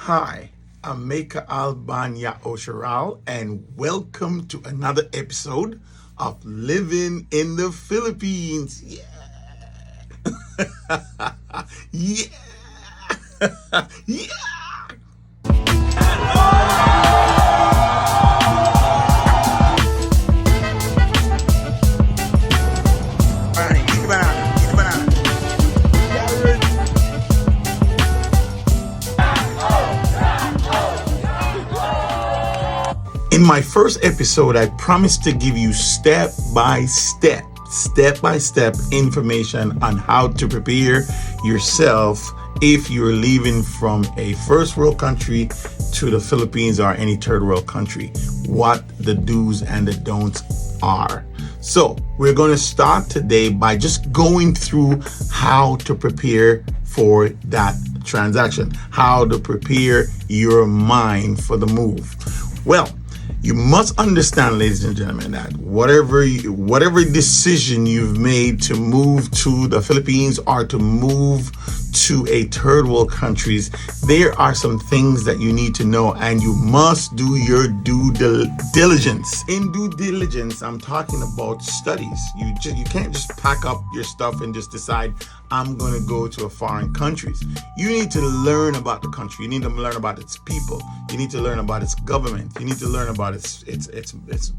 Hi, I'm Maycha'al Maycha'al, and welcome to another episode of Living in the Philippines. Yeah, yeah, yeah. Eat the banana, eat the banana. In my first episode, I promised to give you step by step information on how to prepare yourself if you're leaving from a first world country to the Philippines or any third world country, what the do's and the don'ts are. So we're going to start today by just going through how to prepare for that transaction, how to prepare your mind for the move. Well, you must understand, ladies and gentlemen, that whatever decision you've made to move to the Philippines or to move to a third world countries, there are some things that you need to know, and you must do your due diligence. In due diligence, I'm talking about studies. You can't just pack up your stuff and just decide, I'm going to go to a foreign countries. You need to learn about the country. You need to learn about its people. You need to learn about its government. You need to learn about its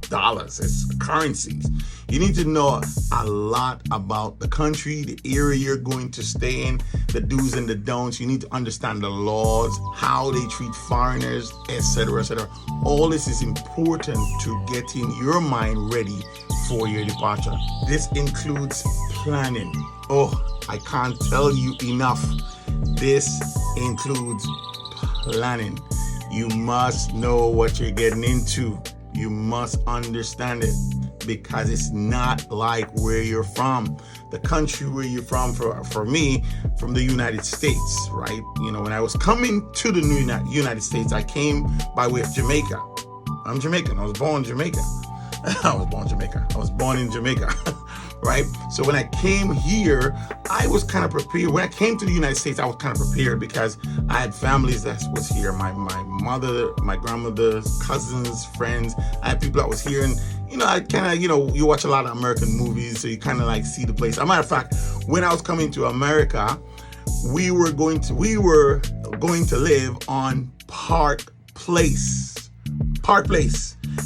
dollars, its currencies. You need to know a lot about the country, the area you're going to stay in, the do's and the don'ts. You need to understand the laws, how they treat foreigners, etc., etc. All this is important to getting your mind ready for your departure. This includes planning. Oh, I can't tell you enough. This includes planning. You must know what you're getting into. You must understand it, because it's not like where you're from. The country where you're from, for me, from the United States, right? You know, when I was coming to the United States, I came by way of Jamaica. I'm Jamaican. I was born in Jamaica. I was born in Jamaica, right? So when I came here, I was kind of prepared. When I came to the United States, I was kind of prepared because I had families that was here. My mother, my grandmother's cousins, friends. I had people that was here, and I kind of, you watch a lot of American movies, so you kind of like see the place. As a matter of fact, when I was coming to America, we were going to live on Park Place.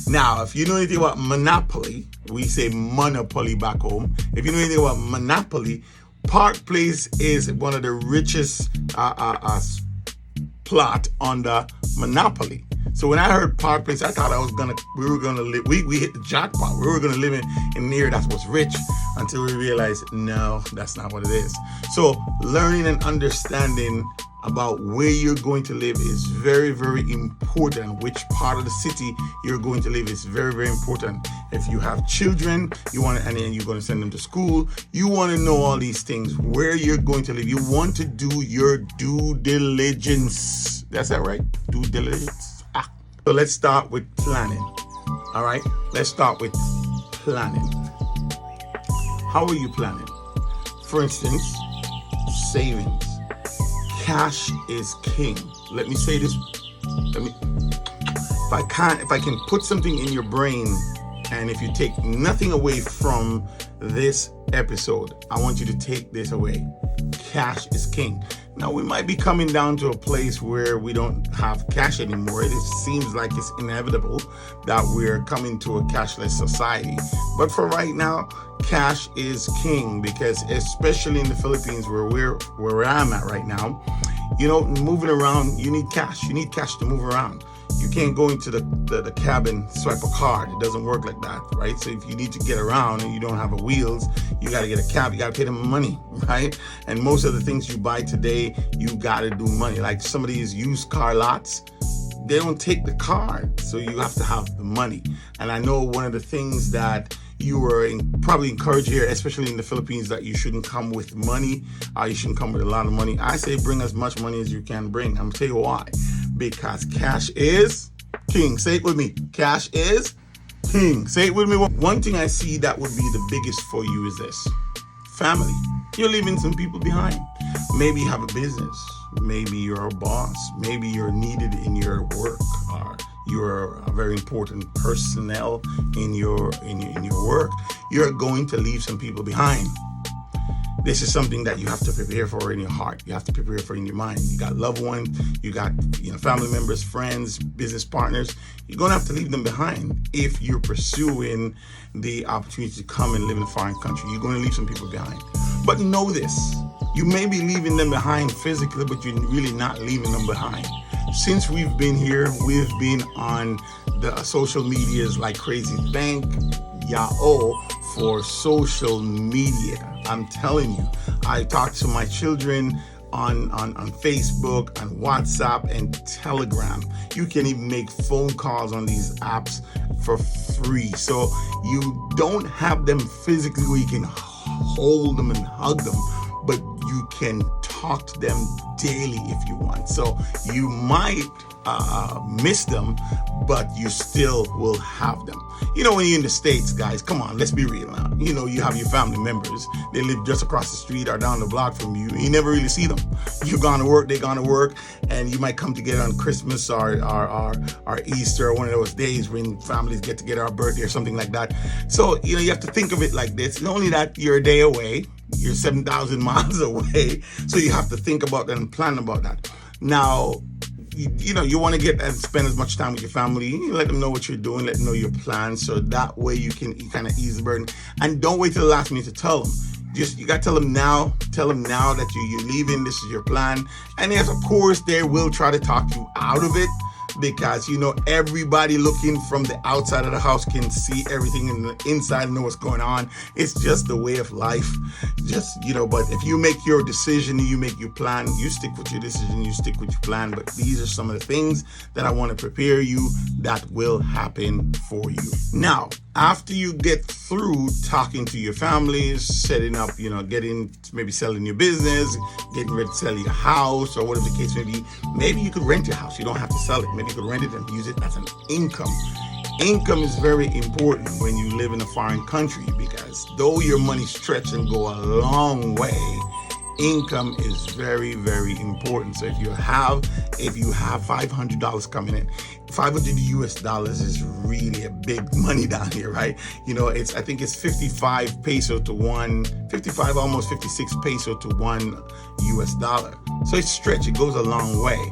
Now, if you know anything about Monopoly, we say Monopoly back home. If you know anything about Monopoly, Park Place is one of the richest plot on the Monopoly. So when I heard Park Place, I thought we were gonna live. We hit the jackpot. We were gonna live in an area that was rich, until we realized, no, that's not what it is. So learning and understanding about where you're going to live is very, very important. Which part of the city you're going to live is very, very important. If you have children, and then you're going to send them to school, you want to know all these things, where you're going to live. You want to do your due diligence. That's that right? Due diligence. So let's start with planning. All right, let's start with planning. How are you planning? For instance, savings. Cash is king. Let me say this. If I can put something in your brain, and if you take nothing away from this episode, I want you to take this away. Cash is king. Now, we might be coming down to a place where we don't have cash anymore. It seems like it's inevitable that we're coming to a cashless society. But for right now, cash is king, because especially in the Philippines, where I'm at right now, moving around, you need cash. You need cash to move around. You can't go into the cabin, swipe a card. It doesn't work like that, right? So if you need to get around and you don't have wheels, you got to get a cab. You got to pay them money, right? And most of the things you buy today, you got to do money. Like some of these used car lots, they don't take the card, so you have to have the money. And I know one of the things that you were probably encouraged here, especially in the Philippines, that you shouldn't come with money. You shouldn't come with a lot of money. I say bring as much money as you can bring. I'm going to tell you why. Because cash is king. Say it with me. Cash is king. Say it with me. One thing I see that would be the biggest for you is this. Family. You're leaving some people behind. Maybe you have a business. maybe you're a boss, maybe you're needed in your work, or you're a very important personnel in your work. You're going to leave some people behind. This is something that you have to prepare for in your heart. You have to prepare for in your mind. You got loved ones, you got family members, friends, business partners. You're going to have to leave them behind if you're pursuing the opportunity to come and live in a foreign country. You're going to leave some people behind. But know this, you may be leaving them behind physically, but you're really not leaving them behind. Since we've been here, we've been on the social medias like crazy. Thank Maycha'al for social media. I'm telling you, I talk to my children on Facebook, on WhatsApp, and Telegram. You can even make phone calls on these apps for free. So you don't have them physically where you can hold them and hug them, but you can talk to them daily if you want. So you might miss them, but you still will have them. When you're in the States, guys, come on, let's be real now. You have your family members. They live just across the street or down the block from you. You never really see them. You're gone to work, they're gone to work, and you might come together on Christmas or Easter or one of those days when families get together, or birthday or something like that. So, you have to think of it like this. Not only that, you're a day away, you're 7,000 miles away. So you have to think about that and plan about that. Now, you want to get and spend as much time with your family. You let them know what you're doing, let them know your plans, so that way you can kind of ease the burden. And don't wait till the last minute to tell them. You got to tell them now. Tell them now that you're leaving. This is your plan. And yes, of course, they will try to talk you out of it, because everybody looking from the outside of the house can see everything in the inside and know what's going on. It's just the way of life. But if you make your decision, you make your plan, you stick with your decision, you stick with your plan. But these are some of the things that I want to prepare you that will happen for you. Now, after you get through talking to your families, setting up, maybe selling your business, getting ready to sell your house, or whatever the case may be, maybe you could rent your house. You don't have to sell it. Maybe you could rent it and use it as an income. Income is very important when you live in a foreign country, because though your money stretch and go a long way, income is very, very important. So if you have $500 coming in, $500 is really a big money down here, right? I think it's 55 peso to one, 55, almost 56 peso to $1. So it's stretch, it goes a long way.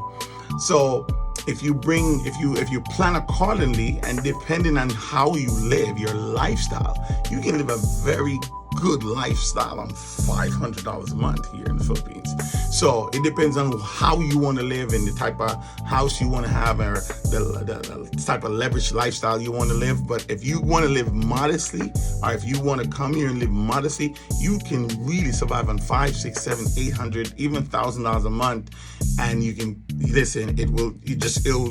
So if you plan accordingly, and depending on how you live, your lifestyle, you can live a very good lifestyle on $500 a month here in the Philippines. So it depends on how you want to live and the type of house you want to have, or the type of leveraged lifestyle you want to live. But if you want to live modestly, or if you want to come here and live modestly, you can really survive on $500, $600, $700, $800, even $1,000 a month. And you can listen. It'll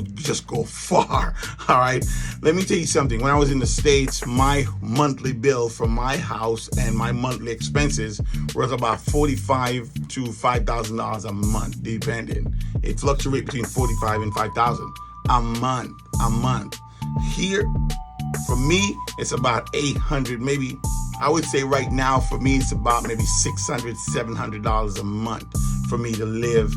just go far. All right. Let me tell you something. When I was in the States, my monthly bill for my house and my monthly expenses was about $45,000 to $5,000 a month, depending. It fluctuates between $45,000 and $5,000 a month. Here, for me, it's about $800, maybe. I would say right now for me, it's about maybe $600, $700 a month for me to live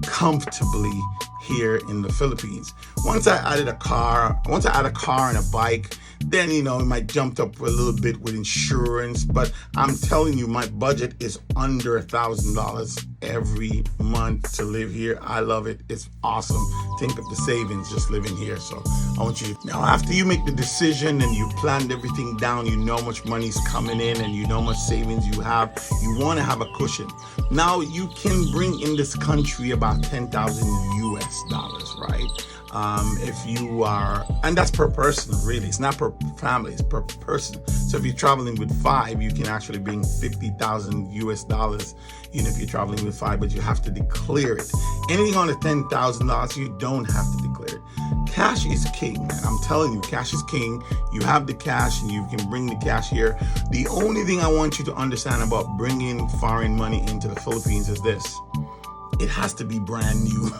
comfortably here in the Philippines. Once I add a car and a bike, then it might jump up a little bit with insurance. But I'm telling you, my budget is under $1,000 every month to live here. I love it. It's awesome. Think of the savings just living here. So I want you to, now after you make the decision and you planned everything down, you know how much money's coming in and you know how much savings you have, you want to have a cushion. Now you can bring in this country about $10,000 US, right? If you are, and that's per person, really. It's not per family, it's per person. So if you're traveling with 5, you can actually bring $50,000 US, if you're traveling with 5, but you have to declare it. Anything on the $10,000, you don't have to declare it. Cash is king, man. I'm telling you, cash is king. You have the cash and you can bring the cash here. The only thing I want you to understand about bringing foreign money into the Philippines is this. It has to be brand new.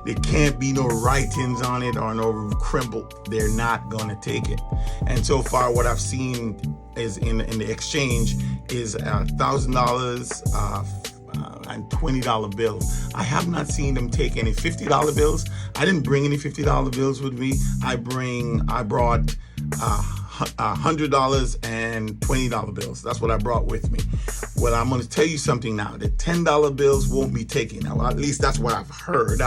There can't be no writings on it or no crumble. They're not going to take it. And so far, what I've seen is in the exchange is $1,000, and $20 bills. I have not seen them take any $50 bills. I didn't bring any $50 bills with me. I brought $100 and $20 bills. That's what I brought with me. Well, I'm going to tell you something now. The $10 bills won't be taken. Now, at least that's what I've heard.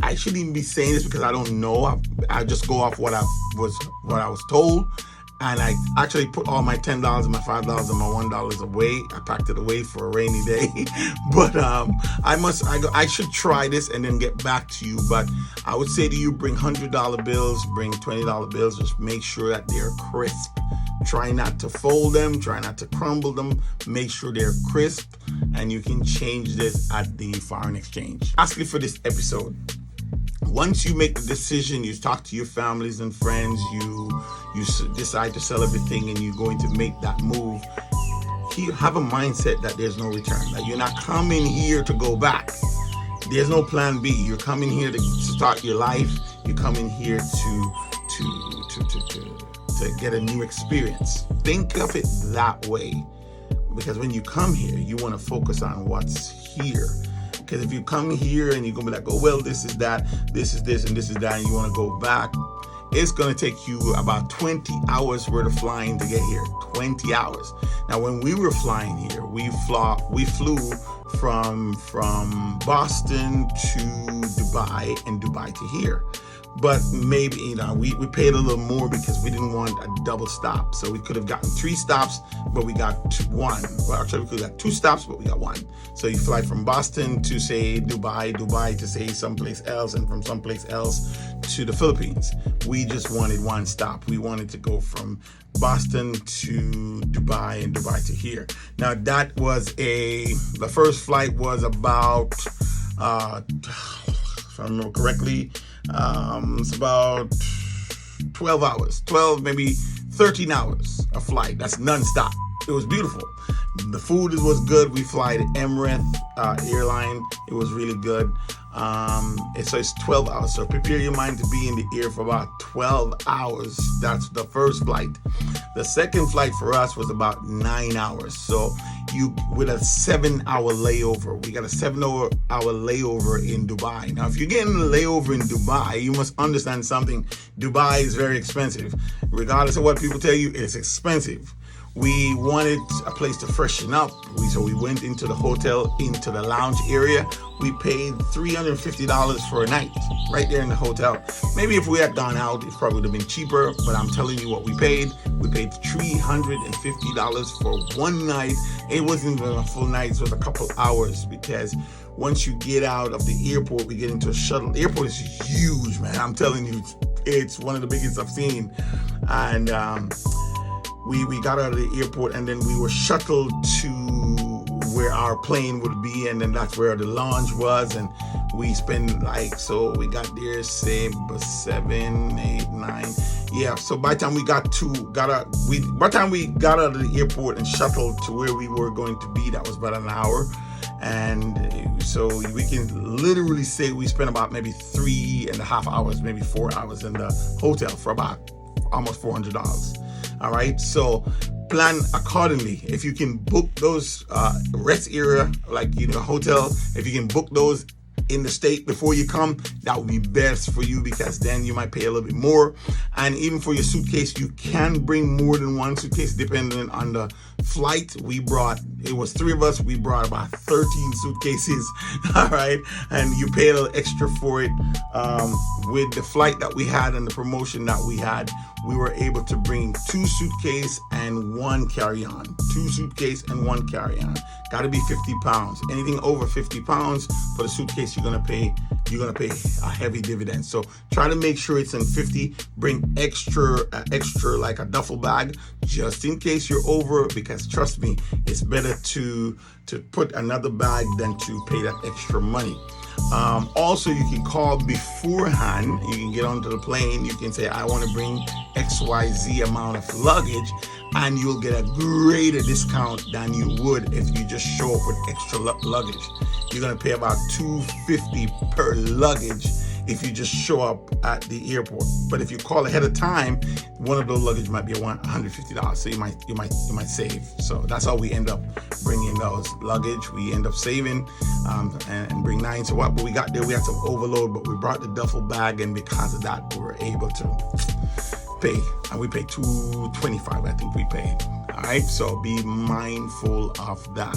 I shouldn't even be saying this because I don't know. I just go off what I was told. And I actually put all my $10 and my $5 and my $1 away. I packed it away for a rainy day. But I should try this and then get back to you. But I would say to you, bring $100 bills, bring $20 bills. Just make sure that they're crisp. Try not to fold them. Try not to crumble them. Make sure they're crisp. And you can change this at the foreign exchange. Lastly for this episode, once you make the decision, you talk to your families and friends, you decide to sell everything and you're going to make that move, you have a mindset that there's no return, that you're not coming here to go back. There's no plan B. You're coming here to start your life. You're coming here to get a new experience. Think of it that way, because when you come here, you want to focus on what's here. Because if you come here and you're going to be like, oh, well, this is that, this is this, and this is that, and you want to go back, it's going to take you about 20 hours worth of flying to get here. 20 hours. Now, when we were flying here, we flew from Boston to Dubai and Dubai to here. But maybe, we paid a little more because we didn't want a double stop. So we could have gotten 3 stops, but we got 1. Well, actually, we could have got 2 stops, but we got 1. So you fly from Boston to, say, Dubai to, say, someplace else, and from someplace else to the Philippines. We just wanted 1 stop. We wanted to go from Boston to Dubai and Dubai to here. Now, that was the first flight was about, if I remember correctly, it's about 12 hours, 12, maybe 13 hours of flight. That's non-stop. It was beautiful. The food was good. We fly the Emirates airline. It was really good. So it's 12 hours. So prepare your mind to be in the air for about 12 hours. That's the first flight. The second flight for us was about 9 hours. So with a 7-hour layover. We got a 7-hour layover in Dubai. Now, if you're getting a layover in Dubai, you must understand something. Dubai is very expensive. Regardless of what people tell you, it's expensive. We wanted a place to freshen up, so we went into the hotel, into the lounge area. We paid $350 for a night, right there in the hotel. Maybe if we had gone out, it probably would have been cheaper, but I'm telling you what we paid. We paid $350 for one night. It wasn't even a full night, it was a couple hours, because once you get out of the airport, we get into a shuttle. The airport is huge, man. I'm telling you, it's one of the biggest I've seen. And we got out of the airport, and then we were shuttled to where our plane would be, and then that's where the lounge was. And we spent so we got there, say 7, 8, 9. Yeah, so by the time we got out of the airport and shuttled to where we were going to be, that was about an hour. And so we can literally say we spent about maybe 3.5 hours, maybe 4 hours in the hotel for about almost $400. All right, so plan accordingly. If you can book those rest area, hotel, if you can book those in the state before you come, that would be best for you, because then you might pay a little bit more. And even for your suitcase, you can bring more than one suitcase depending on the flight. It was 3 of us, we brought about 13 suitcases. All right, and you pay a little extra for it. With the flight that we had and the promotion that we had, we were able to bring 2 suitcases and 1 carry-on. 2 suitcases and 1 carry-on. Got to be 50 pounds. Anything over 50 pounds for the suitcase, you're gonna pay a heavy dividend. So try to make sure it's in 50. Bring extra like a duffel bag, just in case you're over, because trust me, it's better to put another bag than to pay that extra money. Also, you can call beforehand. You can get onto the plane. You can say, I want to bring XYZ amount of luggage, and you'll get a greater discount than you would if you just show up with extra luggage. You're going to pay about $250 per luggage if you just show up at the airport. But if you call ahead of time, one of those luggage might be $150. So you might save. So that's how we end up bringing those luggage. We end up saving and bring 9. So what we got there, we had some overload, but we brought the duffel bag, and because of that, we were able to pay. And we paid $225, I think we paid. All right, so be mindful of that.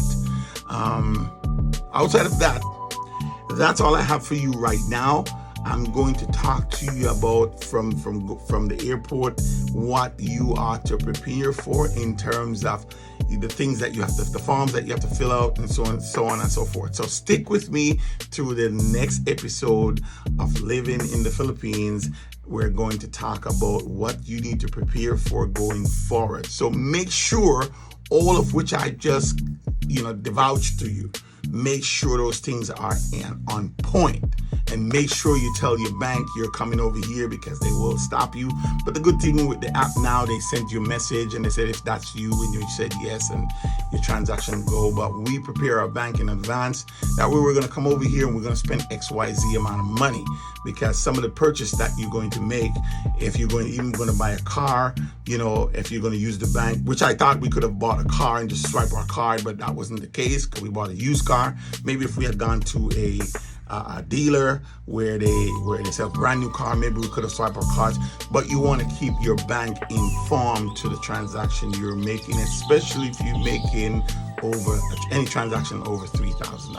Outside of that, that's all I have for you right now. I'm going to talk to you about from the airport what you are to prepare for in terms of the things that you have to, the forms that you have to fill out, and so on and so forth. So stick with me through the next episode of Living in the Philippines. We're going to talk about what you need to prepare for going forward. So make sure all of which I just, divulged to you, make sure those things are on point. And make sure you tell your bank you're coming over here, because they will stop you. But the good thing with the app now, they send you a message and they said if that's you, and you said yes, and your transaction go. But we prepare our bank in advance. That way we're going to come over here and we're going to spend XYZ amount of money, because some of the purchase that you're going to make, if you're going to buy a car, if you're going to use the bank, which I thought we could have bought a car and just swipe our card, but that wasn't the case, because we bought a used car. Maybe if we had gone to a dealer where they sell brand new car, maybe we could have swiped our cards. But you want to keep your bank informed to the transaction you're making, especially if you're making over any transaction over $3,000.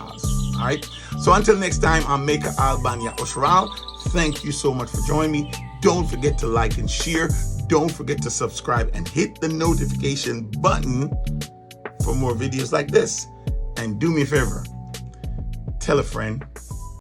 All right, so until next time, I'm Maycha'al Maycha'al. Thank you so much for joining me. Don't forget to like and share. Don't forget to subscribe and hit the notification button for more videos like this. And do me a favor, tell a friend,